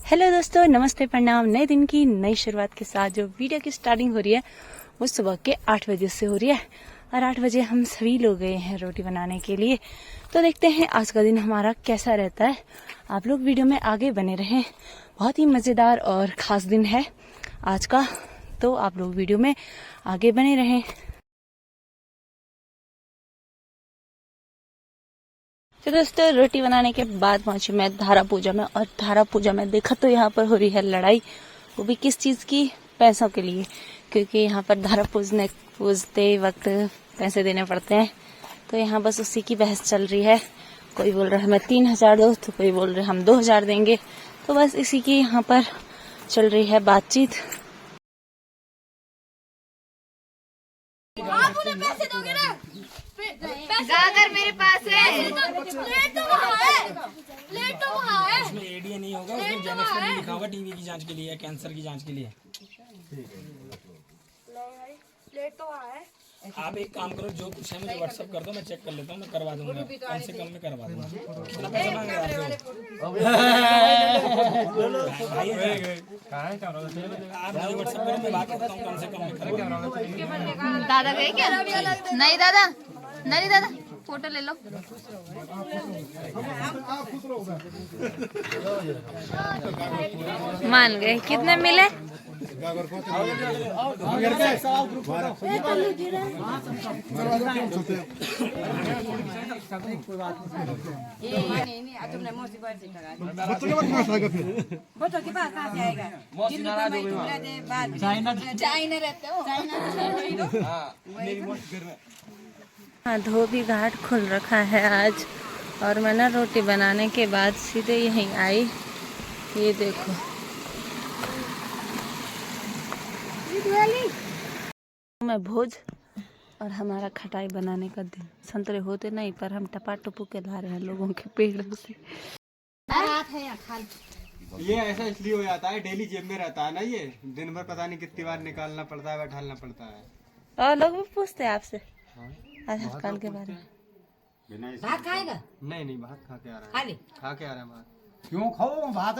Hello दोस्तों, नमस्ते, प्रणाम। नए दिन की नई शुरुआत के साथ जो वीडियो की स्टार्टिंग हो रही है वो सुबह के 8 बजे से हो रही है और 8 बजे हम सभी लोग गए हैं रोटी बनाने के लिए। तो देखते हैं आज का दिन हमारा कैसा रहता है। आप लोग वीडियो में आगे बने रहें, बहुत ही मज़ेदार और ख़ास दिन है आज का, तो आप लोग वीडियो में आगे बने रहें। तो दोस्तों, रोटी बनाने के बाद पहुंची मैं धारा पूजा में, और धारा पूजा में देखा तो यहाँ पर हो रही है लड़ाई। वो भी किस चीज़ की? पैसों के लिए, क्योंकि यहाँ पर धारा पूजते वक्त पैसे देने पड़ते हैं। तो यहाँ बस उसी की बहस चल रही है। कोई बोल रहा है हमें 3,000 दो, तो कोई बोल रहे हम 2,000 देंगे। तो बस इसी की यहाँ पर चल रही है बातचीत। आप मुझे पैसे दोगे ना? अगर मेरे पास है प्लेट तो वहाँ है, प्लेट तो वहाँ है। इसमें एडीए नहीं होगा, उसमें जेनेक्स में लिखा होगा टीबी की जांच के लिए, कैंसर की जांच के लिए। प्लेट तो वहाँ है। आप एक काम करो, जो कुछ है मुझे व्हाट्सएप कर दो, मैं चेक कर लेता हूँ, मैं करवा दूंगा, कम से कम में करवा दूंगा। कितना पैसा मांग रहे हैं आप मुझे व्हाट्सएप करो, मैं बात करता हूँ, कम से कम में करवा। दादा गए क्या? नहीं दादा, नहीं दादा, फोटो ले लो। मान गए। कितने मिले? तुमने मौसी बात से बच्चों के पास कहाँ से आएगा? चाइना रहते हो। हाँ, धोबी घाट खुल रखा है आज, और मैं ना रोटी बनाने के बाद सीधे यहीं आई। ये देखो, मैं भोज और हमारा खटाई बनाने का दिन। संतरे होते नहीं, पर हम टपा टपू के ला रहे हैं लोगों के पेड़ों से। ये ऐसा इसलिए हो जाता है, डेली जेब में रहता है ना, ये दिन भर पता नहीं कितनी बार निकालना पड़ता है, ढालना पड़ता है। और लोग भी पूछते हैं आपसे आधार कार्ड के बारे में। भात खाएगा? नहीं नहीं, भात खा के आ रहा है। खाली खा के आ रहा है भात। क्यों खाओ भात?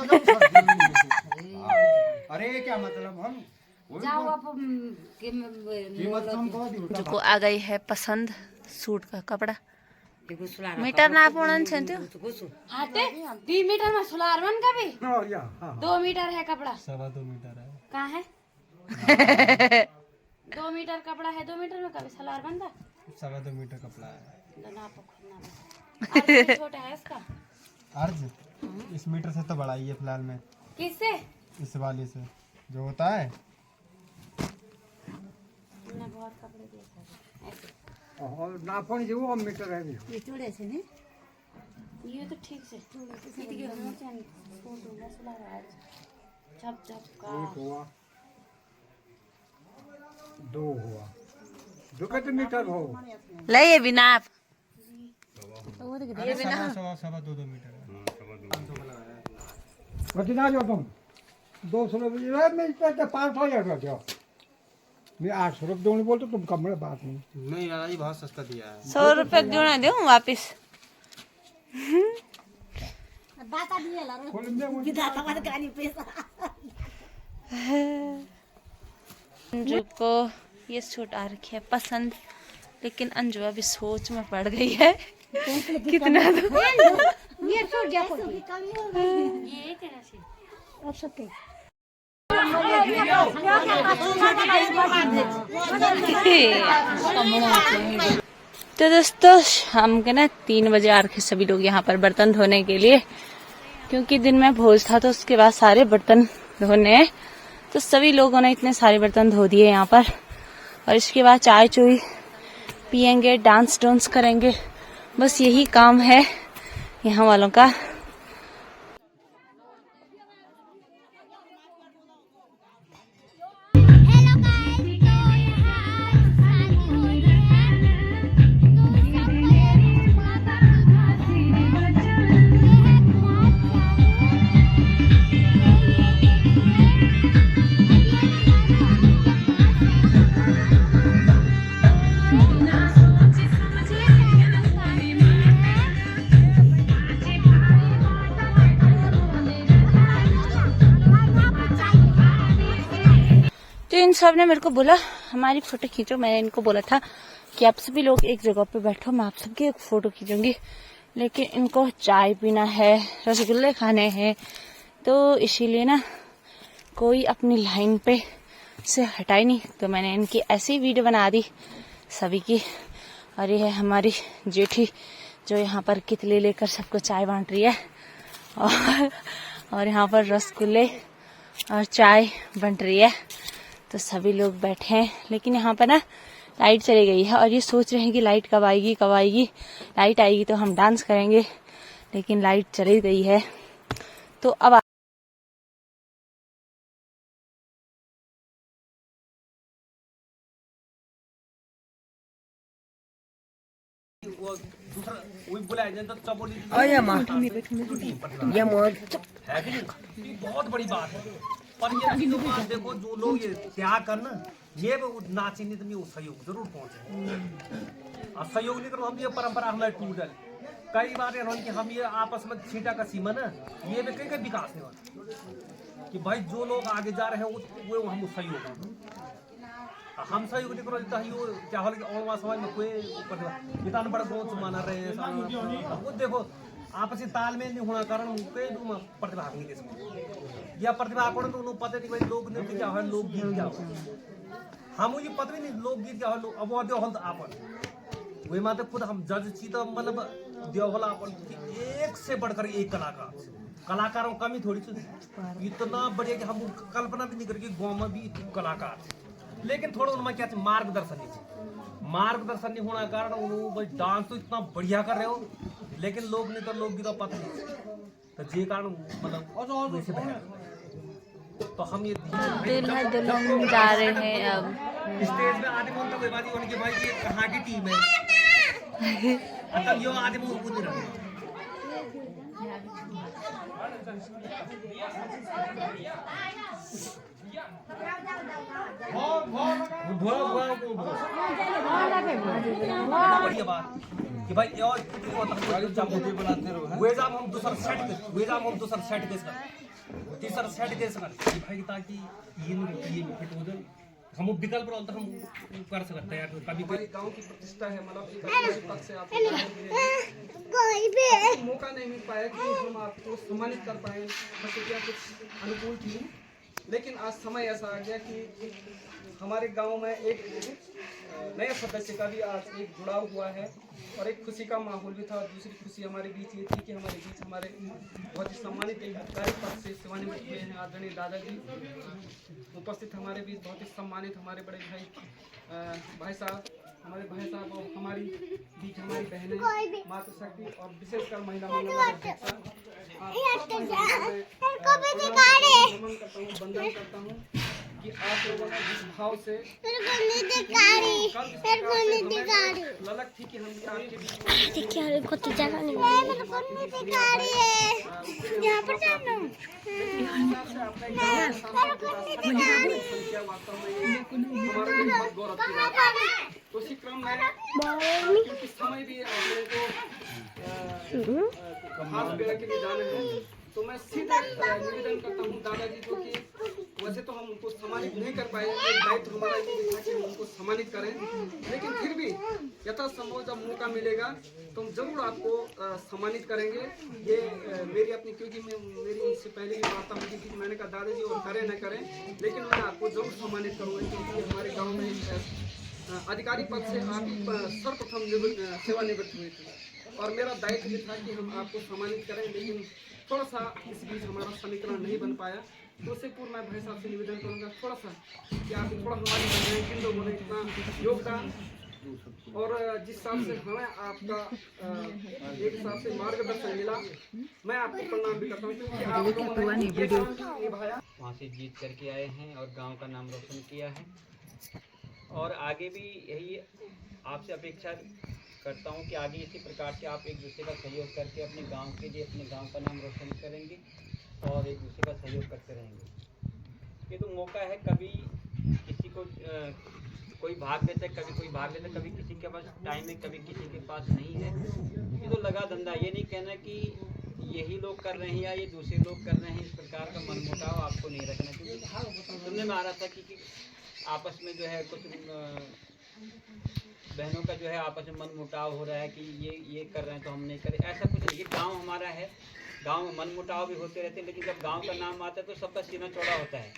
अरे क्या मतलब, हम जाओ आप जो आ गई है पसंद सूट का कपड़ा। मीटर ना पूर्ण छे त्यो आटे 2 मीटर में सुलार बन का भी 2 मीटर है कपड़ा। 2.25 मीटर है। कहाँ है? 2 मीटर कपड़ा है, 2 मीटर में कभी सलार बनता? 2.25 मीटर कपड़ा है। अर्ज छोटा है इसका। अर्ज इस मीटर से तो बड़ा ही है फिलहाल में। किससे? इस वाले से जो होता है। बहुत कपड़े दिए ऐसे। और नापन जो वो मीटर है ये चूड़े से नहीं, ये तो ठीक से छप छप का 1 हुआ, 2 हुआ, 2 मीटर हो। ले ये बिना आप 2.25 मीटर है। कितना जो तुम 200 रुपये में 500 जाओ। मैं 800 रुपये दूंगी बोलते तुम कम में बात नहीं। नहीं दादाजी, बहुत सस्ता दिया है। 100 रुपये क्यों ना दूं वापिस? अंजू को ये सूट आ रखी है पसंद, लेकिन अंजू अभी सोच में पड़ गई है कितना दूं? ये सूट जा ये तेरा से तो दोस्तों, शाम के ना 3 बजे आ रखे सभी लोग यहाँ पर बर्तन धोने के लिए, क्योंकि दिन में भोज था तो उसके बाद सारे बर्तन धोने हैं। तो सभी लोगों ने इतने सारे बर्तन धो दिए यहाँ पर, और इसके बाद चाय चुई पियेंगे, डांस करेंगे। बस यही काम है यहाँ वालों का। इन सब ने मेरे को बोला हमारी फोटो खींचो। मैंने इनको बोला था कि आप सभी लोग एक जगह पे बैठो, मैं आप सबकी एक फोटो खींचूंगी, लेकिन इनको चाय पीना है, रसगुल्ले खाने हैं, तो इसीलिए ना कोई अपनी लाइन पे से हटाई नहीं। तो मैंने इनकी ऐसी वीडियो बना दी सभी की। और ये है हमारी जेठी जो यहाँ पर कितले लेकर सबको चाय बांट रही है, और यहाँ पर रसगुल्ले और चाय बंट रही है। तो सभी लोग बैठे हैं, लेकिन यहाँ पर ना लाइट चली गई है और ये सोच रहे हैं कि लाइट कब आएगी कब आएगी, लाइट आएगी तो हम डांस करेंगे, लेकिन लाइट चली गई है। तो अब बहुत बड़ी बात है। पर ये चीजों को देखो, जो लोग ये त्याग करना, ये नाची नहीं तो वो सहयोग जरूर पहुंचे। और सहयोग नहीं करो हम ये परंपरा हमारे टूटल। कई बार कि हम ये आपस में छींटा का सीमा ना, ये भी कई विकास नहीं होता कि भाई जो लोग आगे जा रहे हैं वो हम सहयोग हम सहयोग नहीं करो क्या हो समाज में कोई इतना बड़ा ग्रोथ माना रहे हैं। वो देखो आपसी तालमेल नहीं होना कारण प्रतिभा नहीं दे सकते, या प्रतिभा को तो उन्हें पता नहीं भाई लोक नृत्य क्या है, लोकगीत क्या हो, हम मुझे पता भी नहीं लोकगीत क्या हो। अब वो देवहल तो आपन वही माते खुद हम जज चीज मतलब देवहल आपन एक से बढ़कर एक कलाकारों की कमी थोड़ी सी इतना बढ़िया कि हम कल्पना भी नहीं करके गाँव में भी कलाकार, लेकिन थोड़ा उनमें क्या मार्गदर्शन नहीं होना कारण उन्होंने डांस तो इतना बढ़िया कर रहे हो, लेकिन लोग नहीं तो लोकगीत पता नहीं, तो जे कारण मतलब वैसे तो हम ये दूल्हा दुल्हन जा रहे हैं। अब स्टेज में आदमी बोलता कोई बात नहीं कि भाई ये कहाँ की टीम है, मतलब यो आदमी वो नहीं रहा। बढ़िया बात कि भाई और वेजाम हम दूसरा सेट के तीसरा सेट के सर भाई ताकि ये फिट हो जाए, हम विकल्प रहता हम कर सकते हैं। कभी हमारे गांव की प्रतिष्ठा है, मतलब से आपको मौका नहीं मिल पाया कि हम आपको सम्मानित कर पाए, परिस्थितियाँ कुछ अनुकूल थी, लेकिन आज समय ऐसा आ गया कि हमारे गांव में एक नए सदस्य का भी आज एक जुड़ाव हुआ है और एक खुशी का माहौल भी था। दूसरी खुशी हमारे बीच ये थी कि हमारे बीच हमारे बहुत ही सम्मानित अधिकारी पद से सेवानिवृत्त हुए हैं आदरणीय दादाजी उपस्थित हमारे बीच, बहुत ही सम्मानित हमारे बड़े भाई साहब, हमारे भाई साहब और हमारी बीच हमारी बहनें मातृशक्ति और विशेषकर महिला वंदन करता हूँ कि आप लोगों ने जिस भाव से ललक थी कि हम आपके गौरव की बात है। तो इसी क्रम में क्योंकि समय भी आप लोगों को खास बेड़ा के लिए जाना है, तो मैं सीधे निवेदन करता हूँ दादाजी को कि वैसे तो हम उनको सम्मानित नहीं कर पाए, दायित्व हमारा ये था कि हम उनको सम्मानित करें, लेकिन फिर भी यथासंभव जब मौका मिलेगा तो हम जरूर आपको सम्मानित करेंगे। ये मेरी अपनी, क्योंकि मेरी उनसे पहले ही वार्ता हुई थी, मैंने कहा दादाजी और करें न करें, लेकिन मैं आपको जरूर सम्मानित करूँगा, क्योंकि हमारे गाँव में अधिकारी पद से आप सर्वप्रथम सेवानिवृत्त हुए थे और मेरा दायित्व भी था कि हम आपको सम्मानित करें, लेकिन थोड़ा सा इस बीच हमारा समीकरण नहीं बन पाया। तो उससे पूर्व मैं भाई साहब से निवेदन करूंगा थोड़ा सा कि आप थोड़ा हमारी किन लोगों ने इतना योगदान और जिस हिसाब से हमें आपका एक हिसाब से मार्गदर्शन मिला, मैं आपको प्रणाम भी करता हूँ, क्योंकि आप लोगों ने निभाया, वहाँ से जीत करके आए हैं और गांव का नाम रोशन किया है, और आगे भी यही आपसे अपेक्षा करता हूँ कि आगे इसी प्रकार से आप एक दूसरे का सहयोग करके अपने गांव के लिए अपने गांव का नाम रोशन करेंगे और एक दूसरे का सहयोग करते रहेंगे। ये तो मौका है, कभी किसी को कोई भाग लेता है, कभी कोई भाग लेता है, कभी किसी के पास टाइम है, कभी किसी के पास नहीं है। ये तो लगा धंधा, ये नहीं कहना कि यही लोग कर रहे हैं या ये दूसरे लोग कर रहे हैं, इस प्रकार का मनमुटाव आपको नहीं रखना, क्योंकि सुनने में आ रहा था कि आपस में जो है कुछ बहनों का जो है आपस में मनमुटाव हो रहा है कि ये कर रहे हैं तो हम नहीं करें। ऐसा कुछ नहीं, ये गांव हमारा है, गांव में मनमुटाव भी होते रहते हैं, लेकिन जब गांव का नाम आता है तो सबका सीना चौड़ा होता है।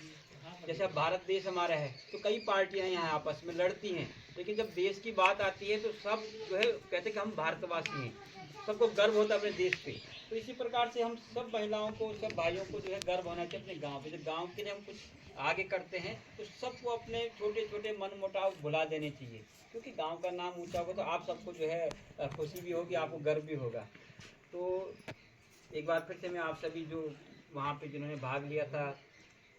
जैसे अब भारत देश हमारा है तो कई पार्टियां यहाँ आपस में लड़ती हैं, लेकिन जब देश की बात आती है तो सब जो है कहते हैं कि हम भारतवासी हैं, सबको गर्व होता है अपने देश पे। तो इसी प्रकार से हम सब महिलाओं को, सब भाइयों को जो है गर्व होना चाहिए अपने गांव पे। जब गांव के लिए हम कुछ आगे करते हैं तो सबको अपने छोटे छोटे मनमुटाव भुला देने चाहिए, क्योंकि गांव का नाम ऊंचा होगा तो आप सबको जो है खुशी भी होगी, आपको गर्व भी होगा। तो एक बार फिर से मैं आप सभी जो वहाँ पे जिन्होंने भाग लिया था,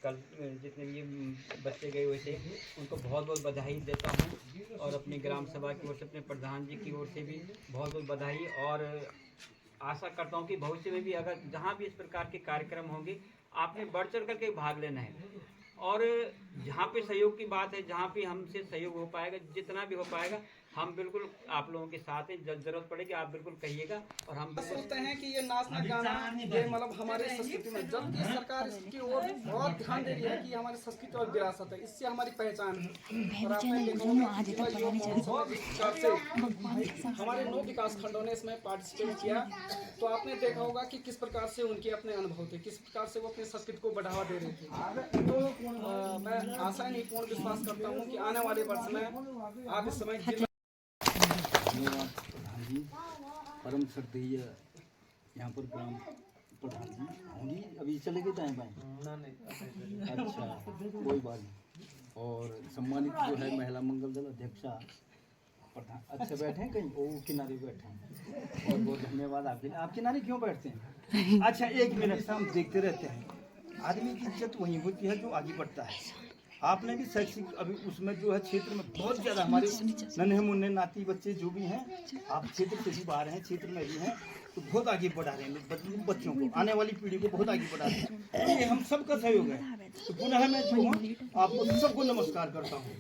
कल जितने भी बच्चे गए हुए थे, उनको बहुत बहुत बधाई देता हूँ, और अपनी ग्राम सभा की ओर से, अपने प्रधान जी की ओर से भी बहुत बहुत बधाई। और आशा करता हूँ कि भविष्य में भी अगर जहाँ भी इस प्रकार के कार्यक्रम होंगे, आपने बढ़ चढ़ करके भाग लेना है। और जहाँ पे सहयोग की बात है, जहाँ पे हमसे सहयोग हो पाएगा, जितना भी हो पाएगा, हम बिल्कुल आप लोगों के साथ हैं। जब जरूरत पड़ेगी आप बिल्कुल कहिएगा, और हम सोचते हैं कि ये नाचना गाना ये मतलब हमारे संस्कृति में, जबकि सरकार इसकी ओर बहुत ध्यान दे रही है कि हमारी संस्कृति और विरासत है, इससे हमारी पहचान है। और आपने देखा होगा कि बहुत विस्तार से हमारे 9 विकास खंडों ने इसमें पार्टिसिपेट किया, तो आपने देखा होगा कि किस प्रकार से उनके अपने अनुभव थे, किस प्रकार से वो अपनी संस्कृति को बढ़ावा दे रहे थे। तो मैं आशा नहीं, पूर्ण विश्वास करता हूँ कि आने वाले वर्ष में आप इस समय धन्यवाद प्रधान जी, परम श्रद्धेय यहाँ पर ग्राम प्रधान जी होंगी, अभी चले गए टाइम पाए? अच्छा, कोई बात नहीं। और सम्मानित जो है महिला मंगल दल अध्यक्षा प्रधान, अच्छा बैठे हैं कहीं? ओ किनारे बैठे हैं, बहुत बहुत धन्यवाद आपके लिए। आप किनारे क्यों बैठते हैं? अच्छा, 1 मिनट से हम देखते रहते हैं, आदमी की इज्जत वहीं होती है जो आगे बढ़ता है। आपने भी शैक्षिक अभी उसमें जो है क्षेत्र में बहुत ज़्यादा हमारे नन्हे मुन्ने नाती बच्चे जो भी हैं, आप क्षेत्र से भी बाहर हैं, क्षेत्र में भी हैं, तो बहुत आगे बढ़ा रहे हैं बच्चों को, आने वाली पीढ़ी को बहुत आगे बढ़ा रहे हैं। ये हम सबका सहयोग है। तो पुनः मैं जो हूँ आपको सबको नमस्कार करता हूँ,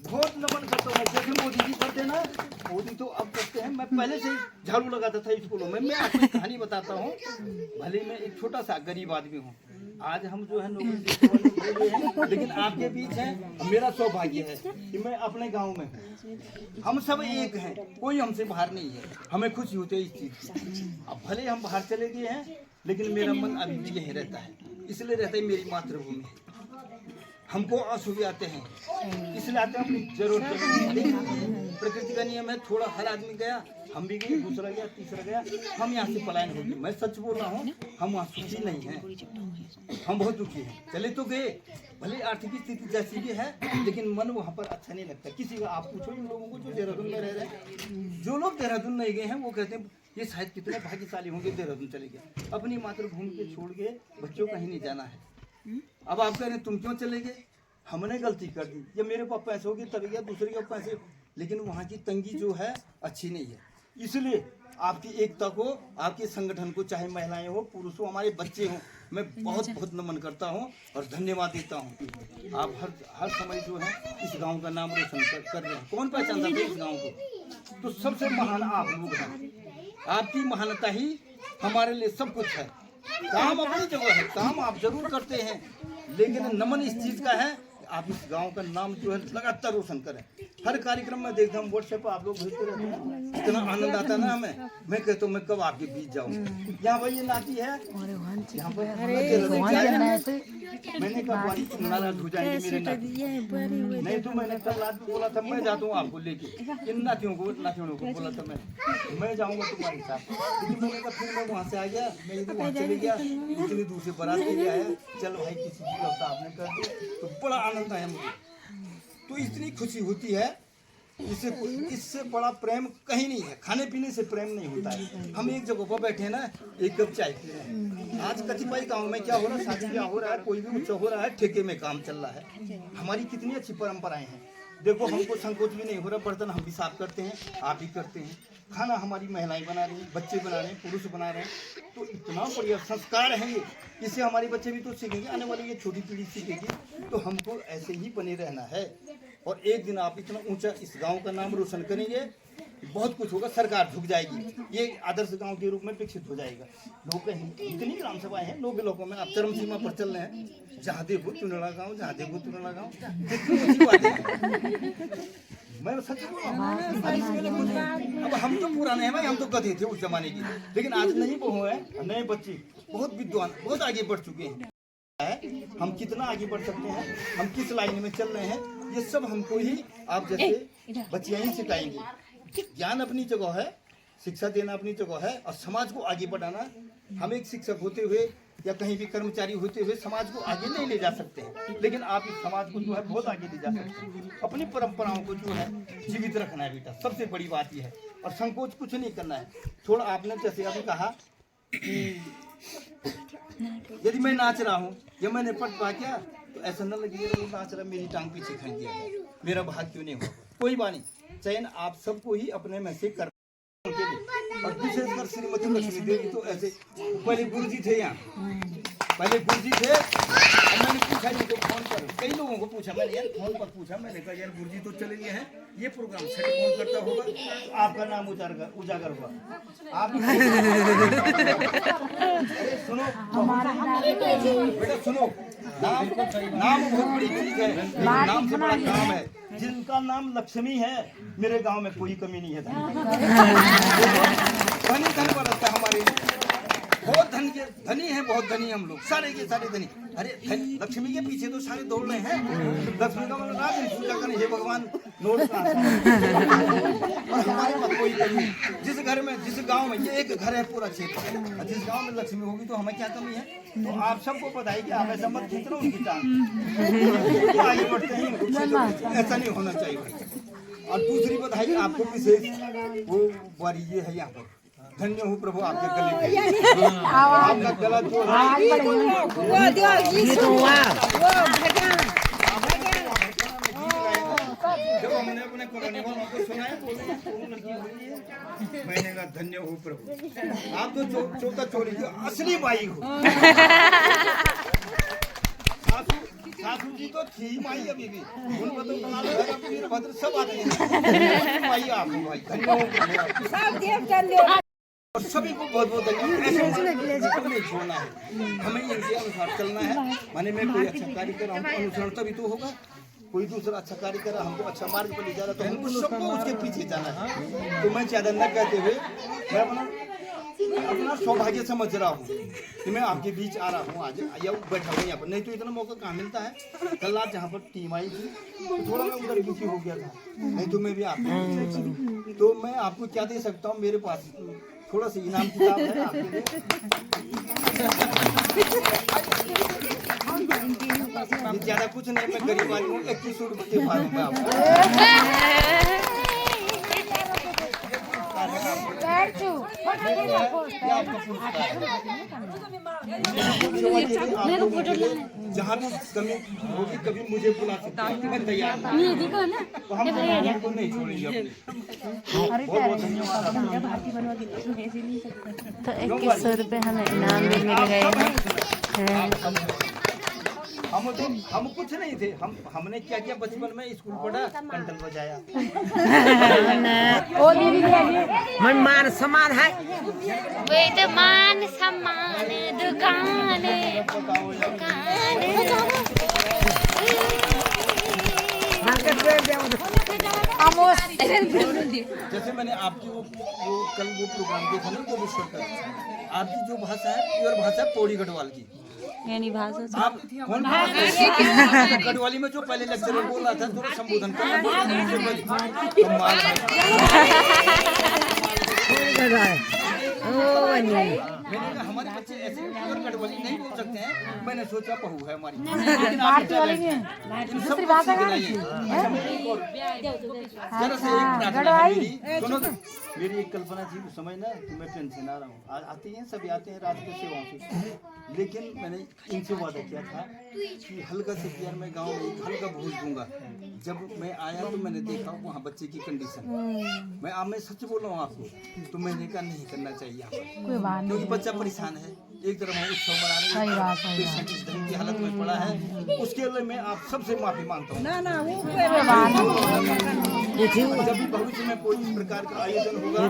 बहुत नमन करता हूँ। जैसे मोदी जी करते ना, मोदी तो अब करते हैं, मैं पहले से झाड़ू लगाता था स्कूलों में। मैं आपको कहानी बताता हूँ, भले मैं एक छोटा सा गरीब आदमी हूँ, आज हम जो है नौकरी हैं, लेकिन आपके बीच है। मेरा सौभाग्य है कि मैं अपने गांव में हूँ, हम सब एक हैं, कोई हमसे बाहर नहीं है। हमें खुशी होती है इस चीज़ की। अब भले हम बाहर चले गए हैं, लेकिन मेरा मन अभी भी यहीं रहता है, इसलिए रहता है मेरी मातृभूमि। हमको असुविधा आते हैं, इसलिए आते हैं अपनी जरूरत। प्रकृति का नियम है, थोड़ा हर आदमी गया, हम भी गए, दूसरा गया, तीसरा गया, हम यहाँ से पलायन हो गए। मैं सच बोल रहा हूँ, हम वहाँ सुखी नहीं हैं, हम बहुत दुखी हैं। चले तो गए, भले आर्थिक स्थिति जैसी भी है, लेकिन मन वहाँ पर अच्छा नहीं लगता किसी का। आप पूछो इन लोगों को जो देहरादून में रह रहे हैं, जो लोग देहरादून नहीं गए हैं, वो कहते हैं ये शायद कितने भाग्यशाली होंगे, देहरादून चले गए। अपनी मातृभूमि के छोड़ के बच्चों कहीं नहीं जाना है। अब आप कह रहे हैं तुम क्यों चले गए? हमने गलती कर दी, या मेरे पास पैसे होगी तभी गया, दूसरे के पैसे, लेकिन वहाँ की तंगी जो है अच्छी नहीं है। इसलिए आपकी एकता को, आपके संगठन को, चाहे महिलाएं हो, पुरुष हो, हमारे बच्चे हों, मैं बहुत बहुत नमन करता हूँ और धन्यवाद देता हूँ। आप हर समय जो है इस गांव का नाम रोशन कर रहे हैं। कौन पहचानता था इस गांव को? तो सबसे महान आप लोग हैं। आपकी महानता ही हमारे लिए सब कुछ है। काम अपनी जगह है, काम आप जरूर करते हैं, लेकिन नमन इस चीज़ का है आप इस गांव का नाम जो है लगातार रोशन करें। हर कार्यक्रम में देखता हूँ, व्हाट्सएप पर आप लोग भेजते रहते हैं, इतना आनंद आता है ना हमें। मैं कहता हूँ मैं कब आपके बीच जाऊँ। यहाँ पर ये नाती है, यहाँ पर मैंने कहा वाली तुम नाराज हो जाएंगे मेरे नाती, नहीं तो मैंने कल रात को बोला था मैं जाता हूँ आपको लेके, इन नातियों को बोला था मैं जाऊँगा तुम्हारे साथ। लेकिन मैंने कहा फिर मैं वहाँ से आ गया, मैं यदि वहाँ चले गया, इतनी दूर से बारात ले आया, चलो भाई किसी की व्यवस्था आपने कर दी, तो बड़ा आनंद आया मुझे। तो इतनी खुशी होती है, इससे बड़ा प्रेम कहीं नहीं है। खाने पीने से प्रेम नहीं होता है। हम एक जगह पर बैठे ना, एक कप चाय पी रहे हैं। आज कतिपय गाँव में क्या हो रहा है, शादी ब्याह हो रहा है, कोई भी उत्सव हो रहा है, ठेके में काम चल रहा है। हमारी कितनी अच्छी परंपराएं हैं। देखो हमको संकोच भी नहीं हो रहा, बर्तन हम भी साफ करते हैं, आप भी करते हैं, खाना हमारी महिलाएं बना रही हैं, बच्चे बना रहे हैं, पुरुष बना रहे हैं। तो इतना बढ़िया संस्कार है ये, इससे हमारे बच्चे भी तो सीखेंगे, आने वाली ये छोटी पीढ़ी सीखेगी। तो हमको ऐसे ही बने रहना है, और एक दिन आप इतना ऊंचा इस गांव का नाम रोशन करेंगे। बहुत कुछ होगा, सरकार झुक जाएगी, ये आदर्श गांव के रूप में विकसित हो जाएगा। लोग कहीं इतनी ग्राम सभाएं हैं, 9 ब्लॉकों में आप चरम सीमा पर चल रहे हैं, जहाँ देखो चुनड़ा गाँव, जहाँ देखो चुनड़ा गाँव, कितनी अच्छी बात है। मैं सच बोल रहा हूँ। अब हम तो पुराने हैं भाई, हम तो गधे थे उस जमाने की, लेकिन आज नहीं वो है, नए बच्चे बहुत विद्वान, बहुत आगे बढ़ चुके हैं। हम कितना आगे बढ़ सकते हैं, हम किस लाइन में चल रहे हैं, ये सब हमको ही आप जैसे बच्चियां ही सिखाएंगे। ज्ञान अपनी जगह है, शिक्षा देना अपनी जगह है, और समाज को आगे बढ़ाना। हम एक शिक्षक होते हुए या कहीं भी कर्मचारी होते हुए समाज को आगे नहीं ले जा सकते हैं, लेकिन आप इस समाज को जो है बहुत आगे ले जा सकते हैं। अपनी परंपराओं को जो है जीवित रखना है बेटा, सबसे बड़ी बात यह है। और संकोच कुछ नहीं करना है। थोड़ा आपने जैसे अभी कहा कि यदि मैं नाच रहा हूँ या मैंने पढ़ पा क्या, तो ऐसा न लगे वो नाच रहा, मेरी टांग पीछे खींच दिया, मेरा भाग क्यों नहीं हुआ। कोई बात नहीं, चयन आप सबको ही अपने में से कर के लिए। और विशेषकर श्रीमती लक्ष्मी देवी तो ऐसे, पहले गुरुजी थे यहाँ, पहले गुरुजी थे। और मैंने पूछा इनको फोन पर, कई लोगों को पूछा मैंने, यार फोन पर पूछा, मैंने कहा यार गुरुजी तो चले गए हैं, ये प्रोग्राम सेट कौन करता होगा, तो आपका नाम उजागर हुआ। आप सुनो बेटा, सुनो, नाम बहुत बड़ी चीज है, नाम से बड़ा काम है। जिनका नाम लक्ष्मी है, मेरे गांव में कोई कमी नहीं है। धनी धन बरसता हमारे, बहुत धनी है, बहुत धनी हम लोग, सारे के सारे धनी। अरे लक्ष्मी के पीछे तो सारे दौड़ रहे हैं। लक्ष्मी का मतलब रात दिन पूजा करें, हे भगवान नोट और हमारे पास कोई कमी। जिस घर में, जिस गांव में, ये एक घर है पूरा क्षेत्र, जिस गांव में लक्ष्मी होगी तो हमें क्या कमी है। तो आप सबको पता है कि आप ऐसा मत खींच लो उनकी टांग, आगे बढ़ते हैं, ऐसा नहीं होना चाहिए। और दूसरी बधाई आपको विशेष, वो बारी ये है यहाँ पर, धन्य हो प्रभु आपके गले पे, आपका गला जो जब हमने अपने कॉलोनी वालों को सुनाया, मैंने कहा धन्य हो प्रभु, आप तो चौथा चोरी जो असली बाई हो। सासू जी तो थी माई अभी भी, उनको तो वीरभद्र सब आते हैं, माई आप हो भाई, धन्य हो। और सभी को बहुत बहुत धन्यवाद। ऐसे नहीं छोड़ना है, हमें इनके अनुसार चलना है। माने मैं कोई अच्छा कार्य कर रहा हूँ तो अनुसरण तभी तो होगा। कोई दूसरा अच्छा कार्य कर रहा, हमको अच्छा मार्ग पर ले जा रहा, तो हमको सबको उसके पीछे जाना है। तो मैं ज्यादा न कहते हुए मैं अपना सौभाग्य समझ रहा हूँ कि मैं आपके बीच आ रहा हूँ आज, या बैठा हूँ यहाँ पर। नहीं तो इतना मौका कहाँ मिलता है। कल रात जहाँ पर टीम आई थी तो थोड़ा मैं उधर बिजी हो गया था, नहीं तो मैं भी आपको, तो मैं आपको क्या दे सकता हूँ, मेरे पास थोड़ा सा इनाम किताब है आपके लिए। ज्यादा कुछ नहीं, मैं गरीब आदमी हूँ, 2100 रुपये दे पा रहा हूँ मैं आपको। जहाँ भी कमी होगी कभी मुझे बुला सकते हैं, मैं तैयार हूँ। तो हम को नहीं छोड़ेंगे अपने। बहुत बहुत धन्यवाद। तो 2100 रुपये हमें इनाम भी मिल गए हैं। हम कुछ नहीं थे, हमने क्या किया बचपन में, स्कूल पढ़ा, कंटल बजाया। मन मान सम्मान है, वेद मान सम्मान दुकान जैसे मैंने आपकी वो कल वो प्रोग्राम देखा ना, वो विश्व का, आपकी जो भाषा है प्योर भाषा पौड़ी गढ़वाल की, यानी भाषा आप कौन गढ़वाली में जो पहले लेक्चर बोल रहा था, थोड़ा संबोधन हमारे बच्चे ऐसे प्योर गढ़वाली नहीं बोल सकते हैं। मैंने सोचा बहू है हमारी, लेकिन आप दूसरी भाषा सुनो, मेरी एक कल्पना थी उस समय ना कि मैं पेंशन आ रहा हूँ, आते हैं सभी आते हैं रात को सेवाओं से, लेकिन मैंने इनसे वादा किया था कि हल्का से यार मैं गाँव में एक हल्का भूल दूंगा। जब मैं आया तो मैंने देखा वहाँ बच्चे की कंडीशन, मैं सच बोल रहा हूँ आपको, तो मैंने कहा नहीं करना चाहिए यहाँ पर, क्योंकि बच्चा परेशान है, एक तरफ हम उत्सव मना रहे हैं, पेशेंट इस ढंग की हालत में पड़ा है, उसके लिए मैं आप सबसे माफी मांगता हूँ। जब भी भविष्य में कोई इस प्रकार का आयोजन होगा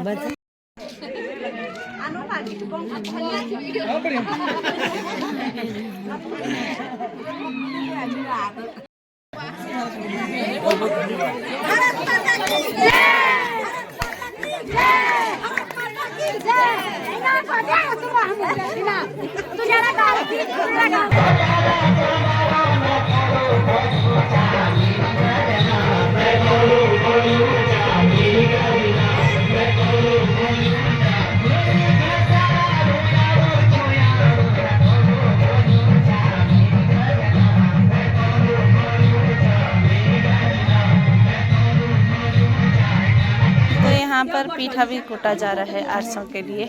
तो यहाँ पर पीठा भी कूटा जा रहा है आरसों के लिए।